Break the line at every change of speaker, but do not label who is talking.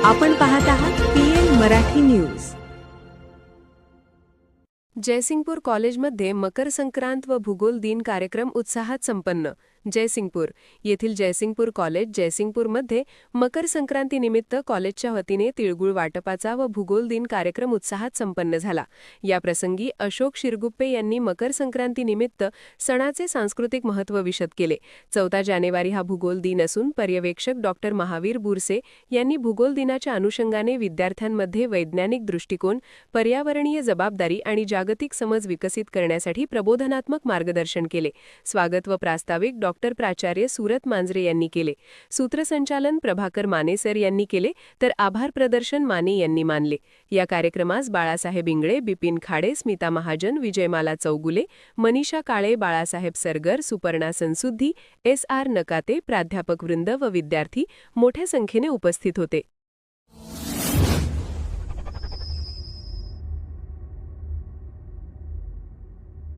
आपण पाहत आहात PN मराठी न्यूज।
जयसिंगपूर कॉलेजमध्ये मकर संक्रांत व भूगोल दिन कार्यक्रम उत्साहात संपन्न। जयसिंगपूर येथील जयसिंगपूर कॉलेज जयसिंगपूरमध्ये मकर संक्रांतीनिमित्त कॉलेजच्या वतीने तिळगुळ वाटपाचा व भूगोल दिन कार्यक्रम उत्साहात संपन्न झाला। या प्रसंगी अशोक शिरगुप्पे यांनी मकर संक्रांतीनिमित्त सणाचे सांस्कृतिक महत्त्व विशद केले। 14 जानेवारी हा भूगोल दिन असून पर्यवेक्षक डॉक्टर महावीर बुरसे यांनी भूगोल दिनाच्या अनुषंगाने विद्यार्थ्यांमध्ये वैज्ञानिक दृष्टिकोन, पर्यावरणीय जबाबदारी आणि जागतिक समज विकसित करण्यासाठी प्रबोधनात्मक मार्गदर्शन केले। स्वागत व प्रास्ताविक डॉक्टर प्राचार्य सुरत मांजरे यांनी केले। सूत्रसंचालन प्रभाकर माने सर यांनी केले तर आभार प्रदर्शन माने यांनी मानले। या कार्यक्रमास बाळासाहेब इंगळे, बिपिन खाडे, स्मिता महाजन, विजयमाला चौगुले, मनीषा काळे, बाळासाहेब सरगर, सुपर्णा संसुद्धी, SR नकाते, प्राध्यापक वृंद व विद्यार्थी मोठ्या संख्येने उपस्थित होते।